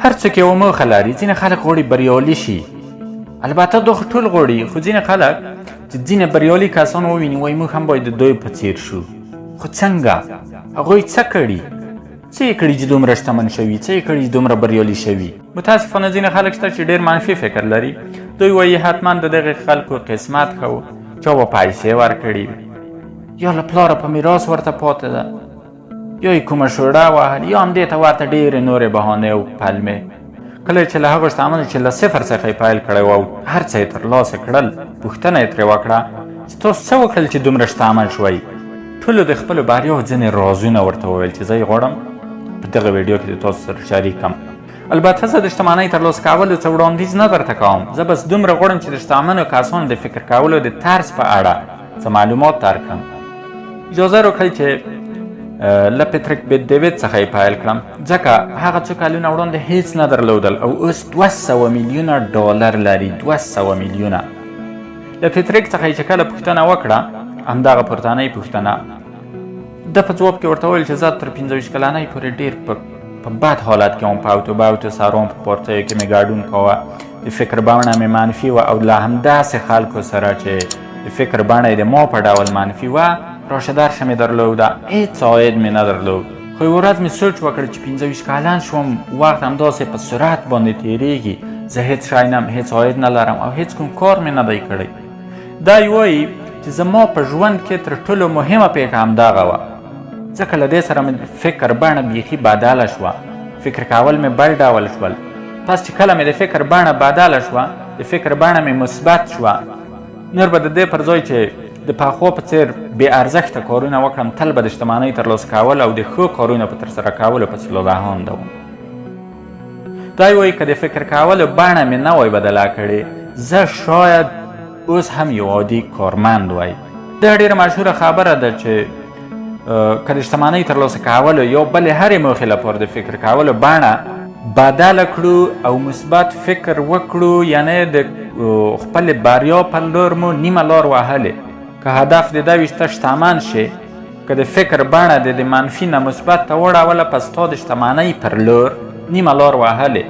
هر څوک یو موخه لري. ځینې خلک غواړي بریالي شي، البته دغه ټول غواړي، خو ځینې خلک چې ځینې بریالي کسان وویني وایي موږ هم باید د دوی په څیر شو. خو څنګه؟ هغوی څه کړي؟ څه یې کړي چې دومره شتمن شوي؟ څه یې کړي چې دومره بریالي شوي؟ متاسفانه ځینې خلک شته چې ډېر منفي فکر لري. دوی وایي حتما د دغې خلکو قسمت ښه و، چا به پیسې ورکړي یا له پلاره په میراث ورته پاتې ده، یا یې کومه شوړه وهل، یا همدې ته ورته ډېرې نورې بهانې او پلمې. کله چې له هغو شتمنو چې له صفر څخه یې پیل کړی و او هر څه یې ترلاسه کړل، پوښتنه یې ترې وکړه چې تاسو څه وکړل چې دومره شتمن شوئ؟ ټولو د خپلو بریاو ځینې رازونه ورته وویل چې زه یې غواړم په دغه ویډیو کې د تاسو سره شریک کړم. البته زه د شتمنۍ ترلاسه کولو څه وړاندیز نه درته کوم، زه بس دومره غواړم چې د شتمنو کسانو د فکر کولو د طرز په اړه څه معلومات درکړم. اجازه راکړئ چې له پتریک بیت ډیوید څخه یې پیل کړم، ځکه هغه څو کلونه وړاندې هیڅ نه درلودل او اوس 200 میلیونه ډالر لري. 200 میلیونه. له پتریک څخه یې چې کله پوښتنه وکړه، همدغه پورتنۍ پوښتنه، ده په ځواب کې ورته وویل چې زه تر 25 کلنۍ پورې ډېر په بد حالت کې وم، په اتوباتو سروم، په پارټیو کې مې ګډون کوه، د فکر بڼه مې منفي وه او له همداسې خلکو سره چې د فکر بڼه یې د ما په ډول منفي وه، راشه درشه مې درلوده، هېڅ عاید مې نه درلود. خو یوه ورځ مې سوچ وکړ چې 25 کلن شوم، وخت همداسې په سرعت باندې تېرېږي، زه هېڅ شی نه یم، هېڅ عاید نه لرم او هېڅ کوم کار مې نه دی کړی. دی وایي چې زما په ژوند کې تر ټولو مهمه پېښه همدغه وه، ځکه له دې سره مې فکر بڼه بیخي بدله شوه، فکر کول مې بل ډول شول. پس چې کله مې د فکر بڼه بدله شوه، د فکر بڼه مې مثبت شوه، نور به د دې پر ځای چې د پخوا په څېر بې ارزښته کارونه وکړم، تل به د شتمنۍ ترلاسه کول او د ښو کارونو په ترسره کولو پسې لالهانده وم. دی وایي که د فکر کولو بڼه مې نه وای بدله کړې، زه شاید اوس هم یو عادي کارمند وای. دا ډېره مشهوره خبره ده چې که د شتمنۍ ترلاسه کولو یا بلې هرې موخې لپاره د فکر کولو بڼه بدله کړو او مثبت فکر وکړو، یعنې د خپلې بریا په لور مو نیمه لار وهلې. که هدف د ده وي چې ته شتمن شې، که د فکر بڼه د منفي نه مثبت ته وړوله، پس تا د شتمنۍ پر لور نیمه لار وهلې.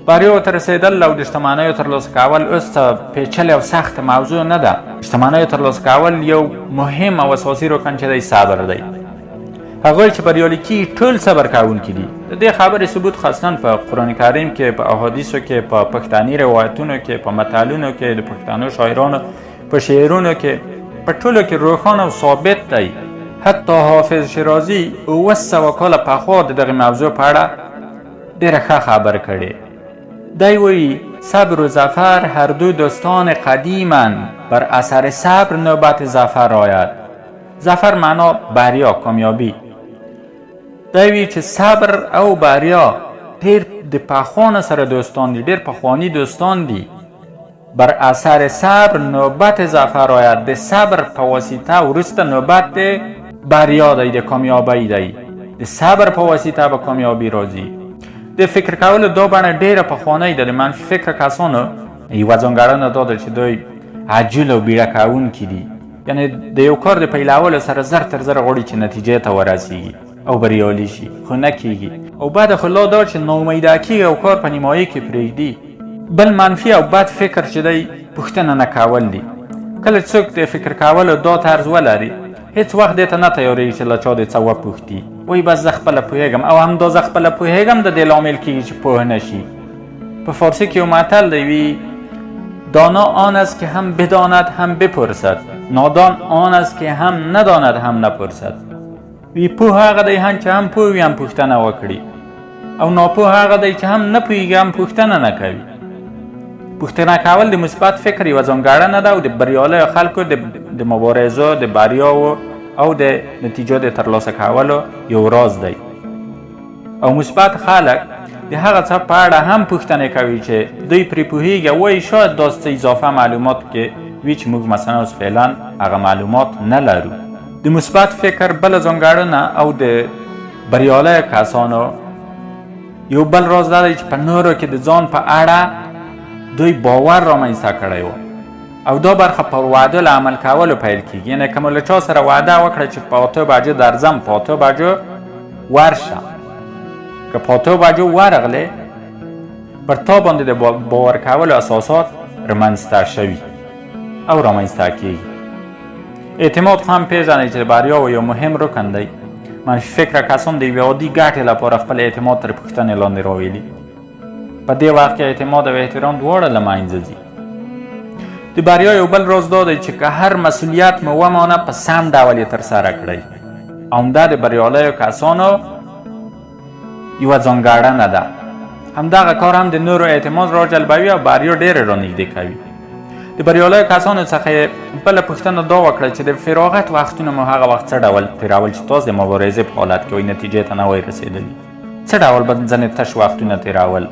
بریاو ته رسېدل او د شتمنیو ترلاسه کول اوس څه پیچلې او سخته موضوع نه ده. شتمنیو ترلاسه کول یو مهم او اساسي رکن چې دی صبر دی. هغوی چې بریالي کیږي ټول صبر کوونکي دي. د دې خبرې ثبوت خاصتاً په قرآن کریم کې، په احادیثو کې، په پښتني روایتونو کې، په متلونو کې، د پښتنو شاعرانو په شعرونو کې، په ټولو کې روښانه او ثابت دی. حتی حافظ شیرازي 200 کاله پخوا د دغې موضوع په اړه ډېره ښه خبر کړې. دی وایي صبر و ظفر هر دو دوستان قدیمن، بر اثر صبر نوبت ظفر آید. ظفر معنا بریا، کامیابی. دی وایي چې صبر او بریا ډېر د پخوانه سره دوستان دي، ډېر پخواني دوستان دي. بر اثر صبر نوبت ظفر آید، د صبر په واسطه وروسته نوبت د بریا دی، د کامیابی دی. د صبر په واسطه به کامیابی راځي. د فکر کولو دا بڼه ډېره پخوانۍ ده. د منفي فکر کسانو یوه ځانګړنه دا ده چې دوی عجول او بیړه کوونکي دي، یعنې د یو کار د پیلولو سره زر تر زر غواړي چې نتیجې ته ورسیږي او بریالي شي، خو نه کیږي. او بد خو لا دا چې ناامیده کیږي او کار په نیمایي کې پرېږدي. بل منفي او بد فکر چې دی پوښتنه نه کول دي. کله څوک د فکر کولو دا طرز ولري، هیڅ وخت دې ته نه تیارېږي چې له چا د څه وپوښتي. وایي بس زه خپله پوهېږم، او همدا زه خپله پوهېږم د دې لامل کېږي چې پوه نه شي. په فارسي کې یو متل دی، وی دانا آن است که هم بداند هم بپرسد، نادان آن است که هم نداند هم نپرسد. وی پوه هغه دی هم چې هم پوه وي هم پوښتنه وکړي، او ناپوه هغه دی چې هم نه پوهېږي هم پوښتنه نه کوي. پوښتنه کول د مثبت فکر یوه ځانګړنه ده او د بریالیو خلکو د مبارزو، د بریاو او د نتیجو د ترلاسه کولو یو راز دی. او مثبت خلک د هغه څه په اړه هم پوښتنې کوي چې دوی پرې پوهېږي، وایي شاید داسې اضافه معلومات کې وي چې موږ مثلا اوس فعلا هغه معلومات نه لرو. د مثبت فکر بله ځانګړنه او د بریالیو کسانو یو بل راز دا دی چې په نورو کې د ځان په اړه دوی باور رامنځته کړی و، او دا برخه پر وعده له عمل کولو پیل کېږي. یعنې که مو له چا سره وعده وکړه چې په 8 بجو درځم، په 8 بجو ورشه. که په 8 بجو ورغلې، پر تا باندې د باور کولو اساسات رامنځته شوي او رامنځته کیږي. اعتماد خو هم پیژنئ چې د بریاو یو مهم رکن دی. منفي فکره کسان د یوې عادي ګټې لپاره خپل اعتماد تر پوښتنې لاندې راولي. په دې وخت کې اعتماد او احترام دواړه له منځه ځي. د بریا یو بل راز دا دی چې که هر مسؤلیت مو ومانه په سم ډول یې ترسره کړئ. همدا د بریالیو کسانو یوه ځانګړنه ده. همدغه کار هم د نورو اعتماد راجلبوي او بریا ډېره رانږدې کوي. د بریالیو کسانو څخه یې بله پوښتنه دا وکړه چې د فراغت وختونه مو هغه وخت څه ډول تېرول چې تاسو د مبارزې په حالت کې وئ، نتیجې ته نه وئ رسېدلي. څه ډول به ځینې تش وختونه تېرول؟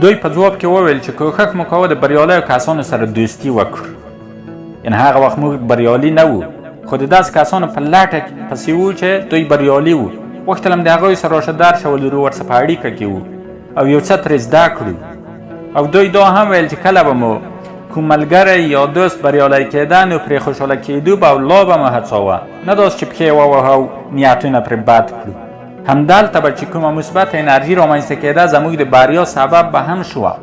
دوی په ځواب کې وویل چې کوښښ مو کوه د بریالیو کسانو سره دوستي وکړو. یعنې هغه وخت موږ بریالي نه وو، خو د داسې کسانو په لټه پسې وو چې دوی بریالي وو. غوښتل هم د هغوی سره راشه درشه ولرو، ورسره په اړیکه کې وو او یو څه ترې زده کړو. او دوی دا هم ویل چې کله به مو کوم ملګری یا دوست بریالی کېده نو پرې خوشحاله کېدو به او لا به مو هڅاوه، نه داسې چې پښې ووهه او نیتونه پرې بد کړو. همدلته به چې کومه مثبت انرژي رامنځته کېده زموږ د بریا سبب به هم شوه.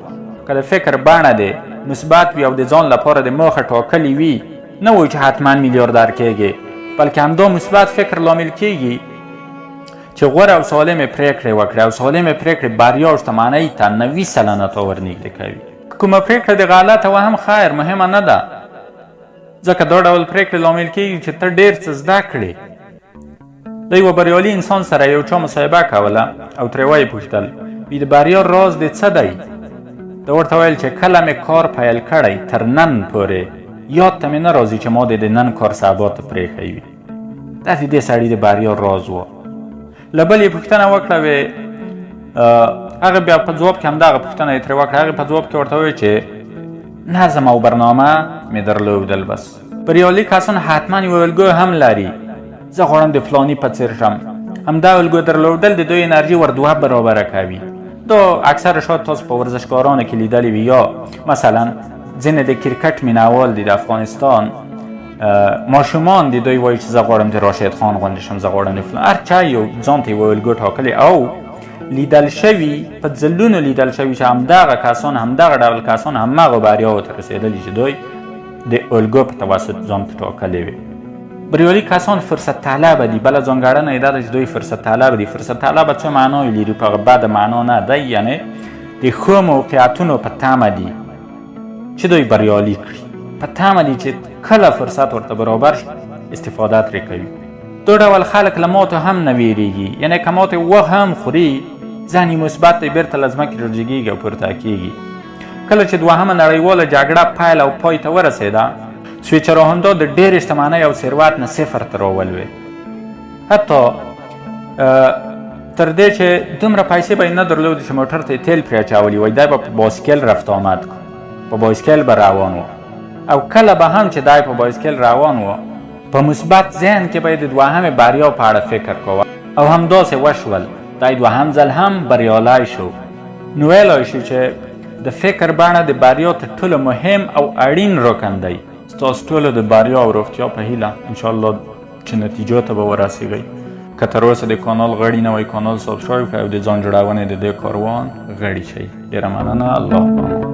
که د فکر بڼه دې مثبت وي او د ځان لپاره د موخه ټاکلې وي، نه وایو چې حتما میلیاردر کېږي، بلکې همدا مثبت فکر لامل کېږي چې غوره او سالمې پرېکړې وکړي او سالمې پرېکړې بریا او شتمنۍ ته 90% تا ورنږدې کوي. کومه پرېکړه د غلطه و هم خیر مهمه نه ده، ځکه دا ډول پرېکړې لامل کېږي چې ته ډېر څه زده کړې. د یوه بریالي انسان سره یو چا مصاحبه کوله او ترې ویې پوښتل د بریا راز دې څه دی؟ ده ورته ویل چې کله مې کار پیل کړی تر نن پورې یاد ته مې نه راځي چې ما د نن کار سبا ته پرېښی وي. دا د دې سړي د بریا راز و. له بل یې پوښتنه وکړه، هغه بیا په ځواب کې همدغه پوښتنه یې ترې وکړه. هغې په ځواب کې ورته وویل چې نظم او برنامه مې درلودل. بس بریالي کسان حتما یوه الګو هم لري. زه غواړم د فلاني په څېر شم. همدا الګو درلودل د دوی انرژي ور 2 برابره کوي. دا اکثر شاید تاسو په ورزشکارانو کې لیدلی وي، یا مثلا ځینې د کرکټ مینهوال دي د افغانستان ماشومان دي، دوی وایي چې زه غواړم د راشد خان غوندې شم، زه غواړم د فلان. هر چا یو ځان ته یوه الګو ټاکلې او لیدل شوي، په ځلونو لیدل شوي چې همدغه کسان، همدغه ډول کسان همغه بریاوو ته رسېدلي چې دوی د الګو په توسط ځان ته ټاکلې وي. بریالي کسان فرصت طلبه دي. بله ځانګړنه یې دا ده چې دوی فرصت طلبه دي. فرصت طلبه څه معنای لري؟ په بده معنا نه دی، یعنې د ښو موقعیتونو په تمه دي چې دوی بریالي کړي، په تمه دي چې کله فرصت ورته برابر شي استفاده ترې کوي. دو ډول خلک له ماتو هم نه ویرېږي، یعنې که ماتې هم خوري ذهني مثبت دی، بیرته له ځمکې راجګېږي او پورته کېږي. کله چې دوهمه نړیواله جګړه پیل او پای ته ورسېده، سویچرهندا د ډېرې شتمنۍ او ثروت نه 0 ته راولوېد. حتی تر دې چې دومره پیسې به یې نه درلودې چې موټر ته یې تیل پرې اچولي وای، دی به په بایسکل رفت آمد کو، په بایسکل به روان و. او کله به هم چې دی په بایسکل روان و، په مثبت ذهن کې به یې د دوهمې بریا په اړه فکر کوه او همداسې وشول. دی دوهم ځل هم بریالی شو. نو ویلی شو چې د فکر بڼه د بریا تر ټولو مهم او اړین رکن دی. ستاسو ټولو د بریا او روغتیا په هیله انشاءالله چې نتیجو ته به ورسېږئ. که تر اوسه د کانال غړي نه وئ، کانال سابسکرایب کړئ او د ځان جوړونې د دې کاروان غړي شئ. ډېره مننه. الله پامان.